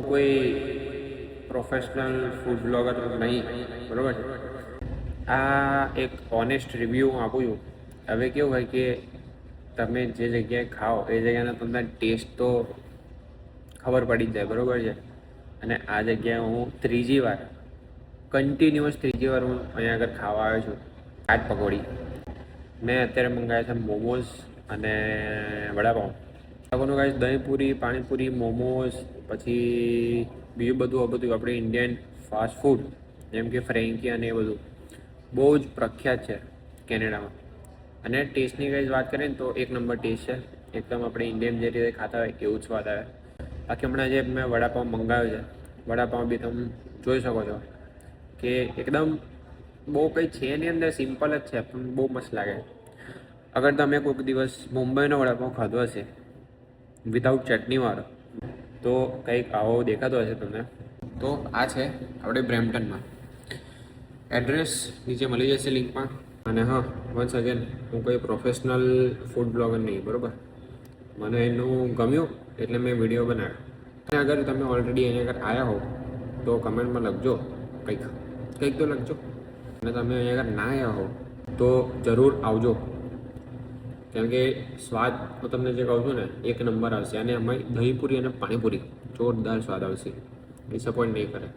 કોઈ professional food blogger નહીં, બરાબર છે. આ એક ઓનેસ્ટ રિવ્યૂ હું આપું છું. હવે કેવું હોય કે તમે જે જગ્યાએ ખાઓ એ જગ્યાનો તમને ટેસ્ટ તો ખબર પડી જ જાય, બરાબર છે. અને આ જગ્યાએ હું ત્રીજી વાર હું અહીંયા આગળ ખાવા આવ્યો છું. ચાટ પકોડી મેં અત્યારે મંગાવ્યા છે મોમોઝ અને વડાપાઉં. લોકોનું ગાઈસ દહીંપૂરી, પાણીપુરી, મોમોઝ, પછી બીજું બધું આપણે ઇન્ડિયન ફાસ્ટ ફૂડ જેમ કે ફ્રેન્કી અને એ બધું બહુ જ પ્રખ્યાત છે કેનેડામાં. અને ટેસ્ટની કંઈ વાત કરીએ ને તો એક નંબર ટેસ્ટ છે. એકદમ આપણે ઇન્ડિયન જે રીતે ખાતા હોય એવું જ સ્વાદ આવે. બાકી હમણાં જે મેં વડાપાઉં મંગાવ્યો છે, વડાપાઉં બી તમે જોઈ શકો છો કે એકદમ બહુ કંઈ છે એની અંદર, સિમ્પલ જ છે પણ બહુ મસ્ત લાગે. અગર તમે કોઈક દિવસ મુંબઈનો વડાપાઉં ખાધો હશે વિધાઉટ ચટણીવાળો તો કંઈક આવો દેખાતો હશે તમને. તો આ છે આપણે બ્રેમ્પટનમાં. એડ્રેસ નીચે મળી જશે લિંકમાં. અને હા, વન્સ અગેન હું કોઈ પ્રોફેશનલ ફૂડ બ્લોગર નહીં, બરાબર. મને એનું ગમ્યું એટલે મેં વિડીયો બનાવ્યો. અને અગર તમે ઓલરેડી અહીંયા આગળ આવ્યા હો તો કમેન્ટમાં લખજો, કંઈક તો લખજો. અને તમે અહીંયા આગળ ના આવ્યા હો તો જરૂર આવજો, કેમ કે સ્વાદ હું તમને જે કહું છું ને એક નંબર આવશે. અને એમાં દહીંપૂરી અને પાણીપુરી જોરદાર સ્વાદ આવશે, ડિસઅપોઇન્ટ નહીં કરે.